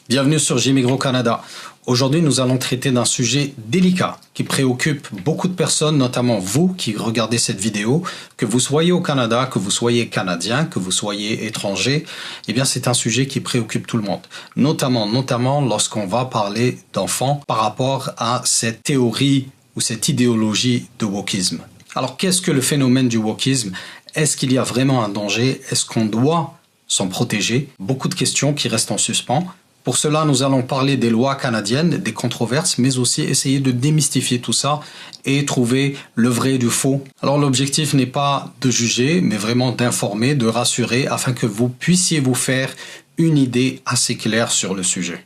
Bienvenue sur J'Immigre au Canada. Aujourd'hui, nous allons traiter d'un sujet délicat qui préoccupe beaucoup de personnes, notamment vous qui regardez cette vidéo, que vous soyez au Canada, que vous soyez canadien, que vous soyez étranger. Eh bien, c'est un sujet qui préoccupe tout le monde, notamment lorsqu'on va parler d'enfants par rapport à cette théorie ou cette idéologie de wokisme. Alors, qu'est-ce que le phénomène du wokisme? Est-ce qu'il y a vraiment un danger? Est-ce qu'on doit s'en protéger? Beaucoup de questions qui restent en suspens. Pour cela, nous allons parler des lois canadiennes, des controverses, mais aussi essayer de démystifier tout ça et trouver le vrai du faux. Alors l'objectif n'est pas de juger, mais vraiment d'informer, de rassurer, afin que vous puissiez vous faire une idée assez claire sur le sujet.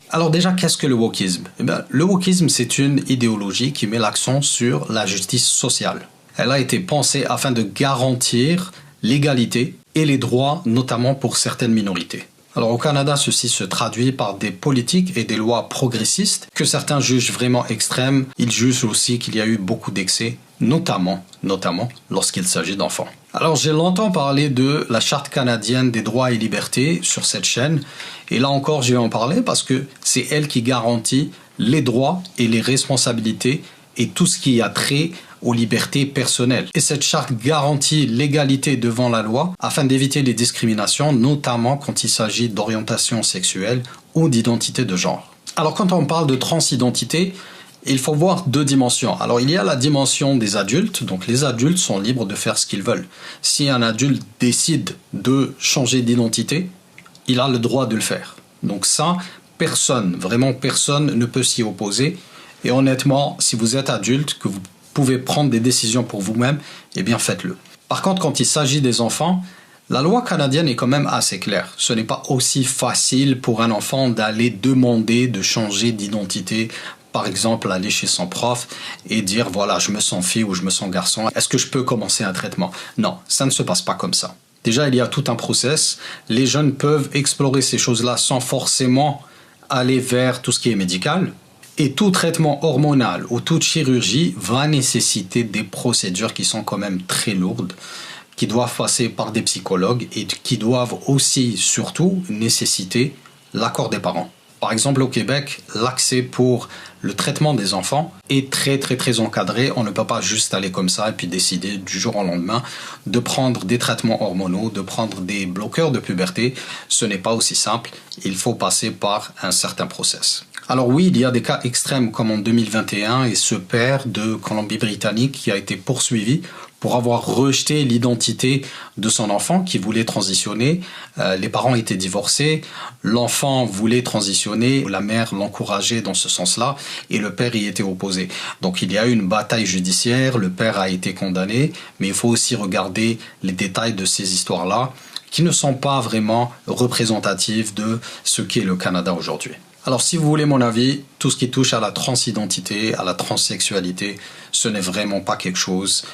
Alors déjà, qu'est-ce que le wokisme? Eh bien, le wokisme, c'est une idéologie qui met l'accent sur la justice sociale. Elle a été pensée afin de garantir l'égalité et les droits, notamment pour certaines minorités. Alors au Canada, ceci se traduit par des politiques et des lois progressistes que certains jugent vraiment extrêmes. Ils jugent aussi qu'il y a eu beaucoup d'excès, notamment lorsqu'il s'agit d'enfants. Alors j'ai longtemps parlé de la Charte canadienne des droits et libertés sur cette chaîne, et là encore je vais en parler parce que c'est elle qui garantit les droits et les responsabilités et tout ce qui a trait aux libertés personnelles. Et cette charte garantit l'égalité devant la loi afin d'éviter les discriminations, notamment quand il s'agit d'orientation sexuelle ou d'identité de genre. Alors quand on parle de transidentité, il faut voir deux dimensions. Alors il y a la dimension des adultes, donc les adultes sont libres de faire ce qu'ils veulent. Si un adulte décide de changer d'identité, il a le droit de le faire. Donc ça, vraiment personne ne peut s'y opposer. Et honnêtement, si vous êtes adulte, que vous pouvez prendre des décisions pour vous-même, eh bien faites-le. Par contre, quand il s'agit des enfants, la loi canadienne est quand même assez claire. Ce n'est pas aussi facile pour un enfant d'aller demander de changer d'identité. Par exemple, aller chez son prof et dire « voilà, je me sens fille ou je me sens garçon, est-ce que je peux commencer un traitement ?» Non, ça ne se passe pas comme ça. Déjà, il y a tout un process. Les jeunes peuvent explorer ces choses-là sans forcément aller vers tout ce qui est médical. Et tout traitement hormonal ou toute chirurgie va nécessiter des procédures qui sont quand même très lourdes, qui doivent passer par des psychologues et qui doivent aussi, surtout, nécessiter l'accord des parents. Par exemple, au Québec, l'accès pour le traitement des enfants est très encadré. On ne peut pas juste aller comme ça et puis décider du jour au lendemain de prendre des traitements hormonaux, de prendre des bloqueurs de puberté. Ce n'est pas aussi simple. Il faut passer par un certain process. Alors oui, il y a des cas extrêmes comme en 2021 et ce père de Colombie-Britannique qui a été poursuivi pour avoir rejeté l'identité de son enfant qui voulait transitionner. Les parents étaient divorcés, l'enfant voulait transitionner, la mère l'encourageait dans ce sens-là et le père y était opposé. Donc il y a eu une bataille judiciaire, le père a été condamné, mais il faut aussi regarder les détails de ces histoires-là qui ne sont pas vraiment représentatives de ce qu'est le Canada aujourd'hui. Alors si vous voulez mon avis, tout ce qui touche à la transidentité, à la transsexualité, ce n'est vraiment pas quelque chose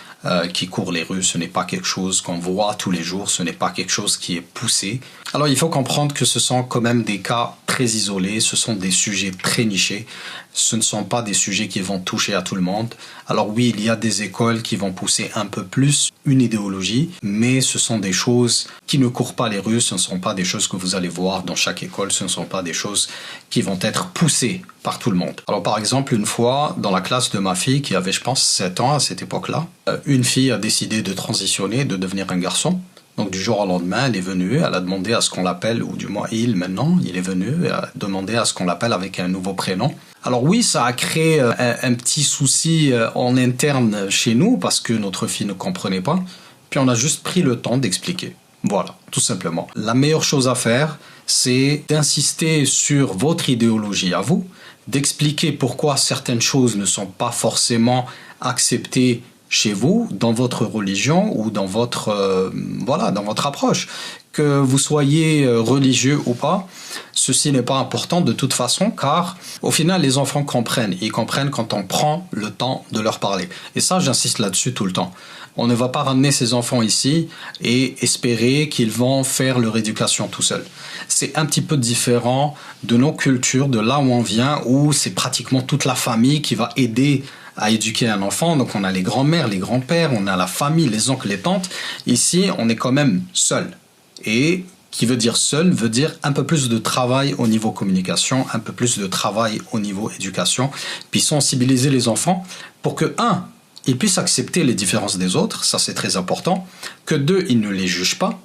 qui court les rues, ce n'est pas quelque chose qu'on voit tous les jours, ce n'est pas quelque chose qui est poussé. Alors il faut comprendre que ce sont quand même des cas très isolés, ce sont des sujets très nichés, ce ne sont pas des sujets qui vont toucher à tout le monde. Alors oui, il y a des écoles qui vont pousser un peu plus une idéologie, mais ce sont des choses qui ne courent pas les rues, ce ne sont pas des choses que vous allez voir dans chaque école, ce ne sont pas des choses qui vont être poussées par tout le monde. Alors par exemple, une fois, dans la classe de ma fille, qui avait je pense 7 ans à cette époque-là, une fille a décidé de transitionner, de devenir un garçon. Donc du jour au lendemain, elle est venue, elle a demandé à ce qu'on l'appelle, ou du moins il est venu, a demandé à ce qu'on l'appelle avec un nouveau prénom. Alors oui, ça a créé un petit souci en interne chez nous, parce que notre fille ne comprenait pas, puis on a juste pris le temps d'expliquer. Voilà, tout simplement. La meilleure chose à faire, c'est d'insister sur votre idéologie à vous, d'expliquer pourquoi certaines choses ne sont pas forcément acceptées chez vous, dans votre religion ou dans votre approche. Que vous soyez religieux ou pas, ceci n'est pas important de toute façon, car au final, les enfants comprennent. Ils comprennent quand on prend le temps de leur parler. Et ça, j'insiste là-dessus tout le temps. On ne va pas ramener ces enfants ici et espérer qu'ils vont faire leur éducation tout seuls. C'est un petit peu différent de nos cultures, de là où on vient, où c'est pratiquement toute la famille qui va aider à éduquer un enfant. Donc on a les grands-mères, les grands-pères, on a la famille, les oncles, les tantes. Ici, on est quand même seul. Et qui veut dire seul, veut dire un peu plus de travail au niveau communication, un peu plus de travail au niveau éducation, puis sensibiliser les enfants pour que, ils puissent accepter les différences des autres, ça c'est très important, que 2, ils ne les jugent pas,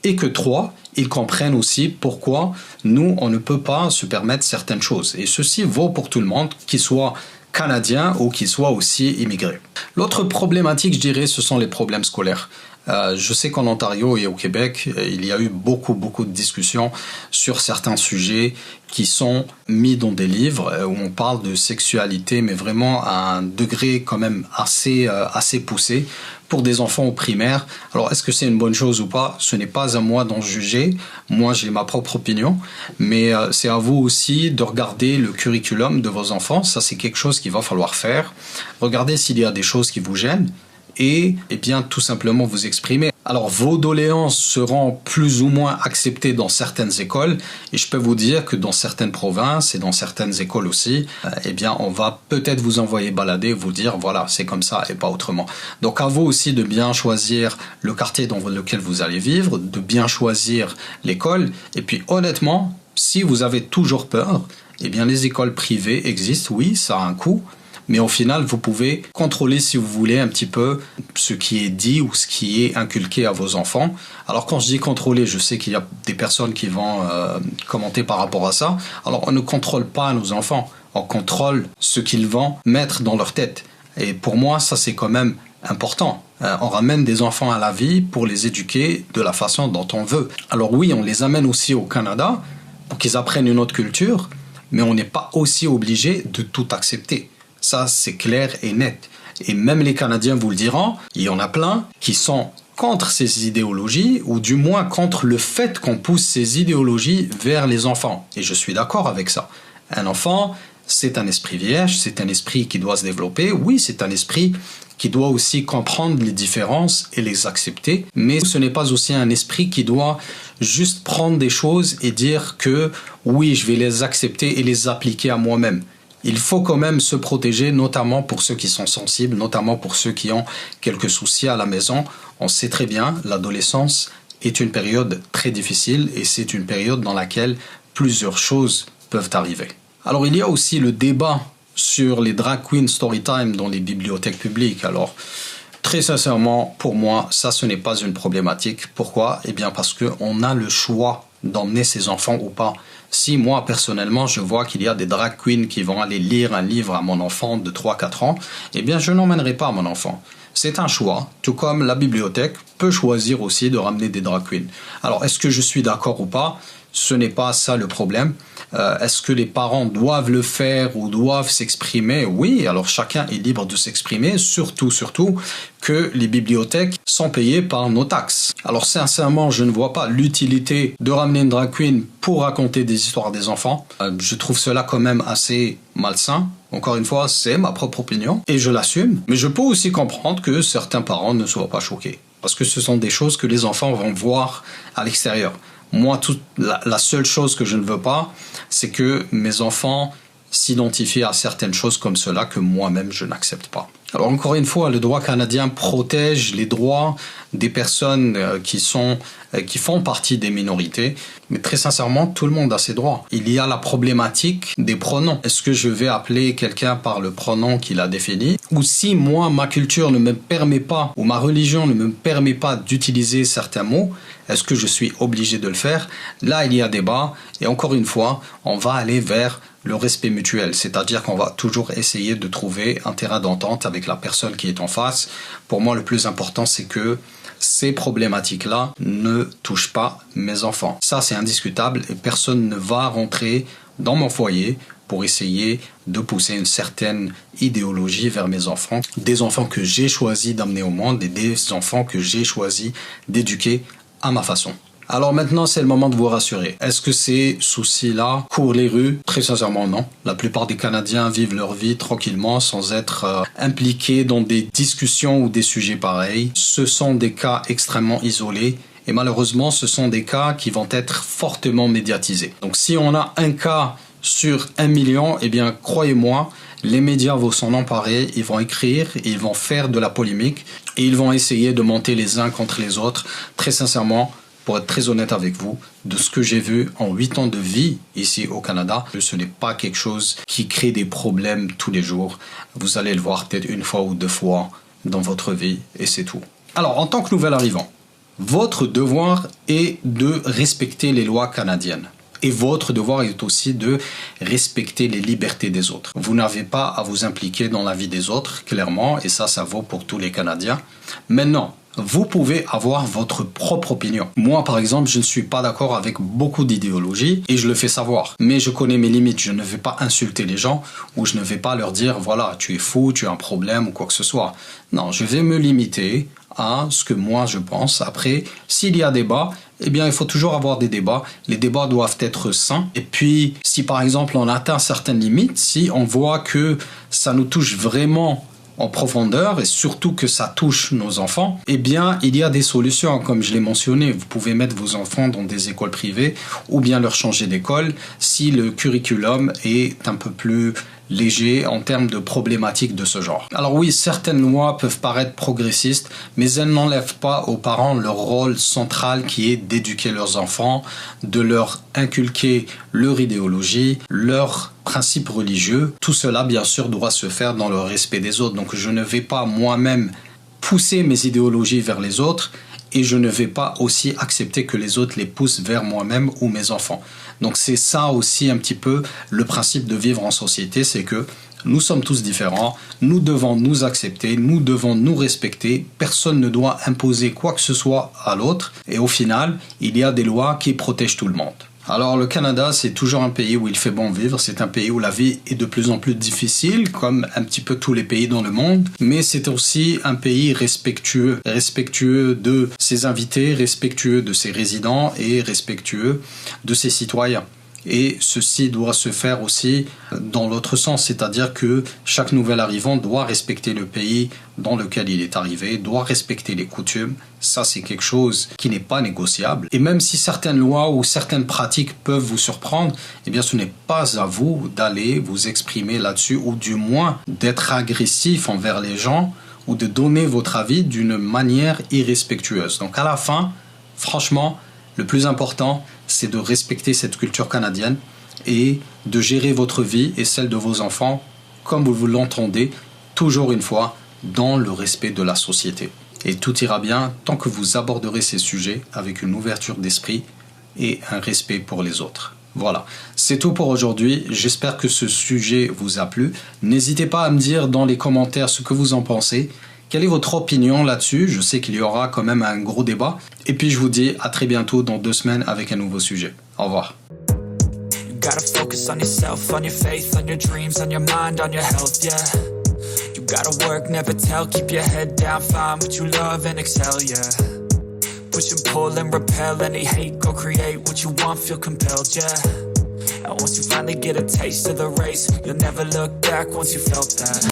et que 3, ils comprennent aussi pourquoi nous, on ne peut pas se permettre certaines choses. Et ceci vaut pour tout le monde, qu'il soit canadien ou qu'il soit aussi immigré. L'autre problématique, je dirais, ce sont les problèmes scolaires. Je sais qu'en Ontario et au Québec, il y a eu beaucoup de discussions sur certains sujets qui sont mis dans des livres où on parle de sexualité, mais vraiment à un degré quand même assez poussé pour des enfants au primaire. Alors, est-ce que c'est une bonne chose ou pas? Ce n'est pas à moi d'en juger. Moi, j'ai ma propre opinion, mais c'est à vous aussi de regarder le curriculum de vos enfants. Ça, c'est quelque chose qu'il va falloir faire. Regardez s'il y a des choses qui vous gênent. Et bien tout simplement vous exprimer. Alors vos doléances seront plus ou moins acceptées dans certaines écoles et je peux vous dire que dans certaines provinces et dans certaines écoles aussi, on va peut-être vous envoyer balader, vous dire voilà c'est comme ça et pas autrement. Donc à vous aussi de bien choisir le quartier dans lequel vous allez vivre, de bien choisir l'école et puis honnêtement, si vous avez toujours peur, les écoles privées existent, oui ça a un coût. Mais au final, vous pouvez contrôler, si vous voulez, un petit peu ce qui est dit ou ce qui est inculqué à vos enfants. Alors quand je dis contrôler, je sais qu'il y a des personnes qui vont commenter par rapport à ça. Alors on ne contrôle pas nos enfants, on contrôle ce qu'ils vont mettre dans leur tête. Et pour moi, ça c'est quand même important. On ramène des enfants à la vie pour les éduquer de la façon dont on veut. Alors oui, on les amène aussi au Canada pour qu'ils apprennent une autre culture, mais on n'est pas aussi obligé de tout accepter. Ça, c'est clair et net. Et même les Canadiens vous le diront, il y en a plein qui sont contre ces idéologies, ou du moins contre le fait qu'on pousse ces idéologies vers les enfants. Et je suis d'accord avec ça. Un enfant, c'est un esprit vierge, c'est un esprit qui doit se développer. Oui, c'est un esprit qui doit aussi comprendre les différences et les accepter. Mais ce n'est pas aussi un esprit qui doit juste prendre des choses et dire que oui, je vais les accepter et les appliquer à moi-même. Il faut quand même se protéger, notamment pour ceux qui sont sensibles, notamment pour ceux qui ont quelques soucis à la maison. On sait très bien, l'adolescence est une période très difficile et c'est une période dans laquelle plusieurs choses peuvent arriver. Alors il y a aussi le débat sur les drag queen storytime dans les bibliothèques publiques. Alors très sincèrement, pour moi, ça ce n'est pas une problématique. Pourquoi? Parce qu'on a le choix d'emmener ses enfants ou pas. Si moi, personnellement, je vois qu'il y a des drag queens qui vont aller lire un livre à mon enfant de 3-4 ans, je n'emmènerai pas mon enfant. C'est un choix, tout comme la bibliothèque peut choisir aussi de ramener des drag queens. Alors, est-ce que je suis d'accord ou pas? Ce n'est pas ça le problème. Est-ce que les parents doivent le faire ou doivent s'exprimer? Oui, alors chacun est libre de s'exprimer, surtout que les bibliothèques sont payées par nos taxes. Alors sincèrement, je ne vois pas l'utilité de ramener une drag queen pour raconter des histoires des enfants. Je trouve cela quand même assez malsain. Encore une fois, c'est ma propre opinion et je l'assume. Mais je peux aussi comprendre que certains parents ne soient pas choqués. Parce que ce sont des choses que les enfants vont voir à l'extérieur. Moi, la seule chose que je ne veux pas, c'est que mes enfants s'identifient à certaines choses comme cela que moi-même je n'accepte pas. Alors encore une fois, le droit canadien protège les droits des personnes qui font partie des minorités, mais très sincèrement, tout le monde a ses droits. Il y a la problématique des pronoms. Est-ce que je vais appeler quelqu'un par le pronom qu'il a défini? Ou si moi, ma culture ne me permet pas, ou ma religion ne me permet pas d'utiliser certains mots, est-ce que je suis obligé de le faire? Là, il y a débat, et encore une fois, on va aller vers le respect mutuel, c'est-à-dire qu'on va toujours essayer de trouver un terrain d'entente avec la personne qui est en face. Pour moi, le plus important, c'est que ces problématiques-là ne touchent pas mes enfants. Ça, c'est indiscutable et personne ne va rentrer dans mon foyer pour essayer de pousser une certaine idéologie vers mes enfants. Des enfants que j'ai choisi d'amener au monde et des enfants que j'ai choisi d'éduquer à ma façon. Alors maintenant, c'est le moment de vous rassurer. Est-ce que ces soucis-là courent les rues? Très sincèrement, non. La plupart des Canadiens vivent leur vie tranquillement sans être impliqués dans des discussions ou des sujets pareils. Ce sont des cas extrêmement isolés et malheureusement, ce sont des cas qui vont être fortement médiatisés. Donc si on a un cas sur 1 million, eh bien, croyez-moi, les médias vont s'en emparer, ils vont écrire, ils vont faire de la polémique et ils vont essayer de monter les uns contre les autres. Très sincèrement, pour être très honnête avec vous, de ce que j'ai vu en 8 ans de vie ici au Canada, ce n'est pas quelque chose qui crée des problèmes tous les jours. Vous allez le voir peut-être une fois ou 2 fois dans votre vie et c'est tout. Alors, en tant que nouvel arrivant, votre devoir est de respecter les lois canadiennes. Et votre devoir est aussi de respecter les libertés des autres. Vous n'avez pas à vous impliquer dans la vie des autres, clairement, et ça vaut pour tous les Canadiens. Maintenant, vous pouvez avoir votre propre opinion. Moi, par exemple, je ne suis pas d'accord avec beaucoup d'idéologies et je le fais savoir. Mais je connais mes limites. Je ne vais pas insulter les gens ou je ne vais pas leur dire, voilà, tu es fou, tu as un problème ou quoi que ce soit. Non, je vais me limiter à ce que moi je pense. Après, s'il y a débat, eh bien, il faut toujours avoir des débats. Les débats doivent être sains. Et puis, si par exemple on atteint certaines limites, si on voit que ça nous touche vraiment en profondeur et surtout que ça touche nos enfants, eh bien, il y a des solutions, comme je l'ai mentionné. Vous pouvez mettre vos enfants dans des écoles privées ou bien leur changer d'école si le curriculum est un peu plus léger en termes de problématiques de ce genre. Alors oui, certaines lois peuvent paraître progressistes, mais elles n'enlèvent pas aux parents leur rôle central qui est d'éduquer leurs enfants, de leur inculquer leur idéologie, leurs principes religieux. Tout cela, bien sûr, doit se faire dans le respect des autres. Donc je ne vais pas moi-même pousser mes idéologies vers les autres et je ne vais pas aussi accepter que les autres les poussent vers moi-même ou mes enfants. Donc c'est ça aussi un petit peu le principe de vivre en société, c'est que nous sommes tous différents, nous devons nous accepter, nous devons nous respecter, personne ne doit imposer quoi que ce soit à l'autre et au final, il y a des lois qui protègent tout le monde. Alors le Canada, c'est toujours un pays où il fait bon vivre, c'est un pays où la vie est de plus en plus difficile, comme un petit peu tous les pays dans le monde, mais c'est aussi un pays respectueux de ses invités, respectueux de ses résidents et respectueux de ses citoyens. Et ceci doit se faire aussi dans l'autre sens, c'est-à-dire que chaque nouvel arrivant doit respecter le pays dans lequel il est arrivé, doit respecter les coutumes. Ça, c'est quelque chose qui n'est pas négociable. Et même si certaines lois ou certaines pratiques peuvent vous surprendre, eh bien, ce n'est pas à vous d'aller vous exprimer là-dessus ou du moins d'être agressif envers les gens ou de donner votre avis d'une manière irrespectueuse. Donc, à la fin, franchement, le plus important, c'est de respecter cette culture canadienne et de gérer votre vie et celle de vos enfants comme vous l'entendez, toujours une fois, dans le respect de la société. Et tout ira bien tant que vous aborderez ces sujets avec une ouverture d'esprit et un respect pour les autres. Voilà, c'est tout pour aujourd'hui. J'espère que ce sujet vous a plu. N'hésitez pas à me dire dans les commentaires ce que vous en pensez. Quelle est votre opinion là-dessus? Je sais qu'il y aura quand même un gros débat. Et puis je vous dis à très bientôt dans 2 semaines avec un nouveau sujet. Au revoir. You gotta focus on yourself, on your faith, on your dreams, on your mind, on your health, yeah. You gotta work, never tell, keep your head down, find what you love and excel, yeah. Push and pull and repel any hate, go create what you want, feel compelled, yeah. And once you finally get a taste of the race, you'll never look back once you felt that.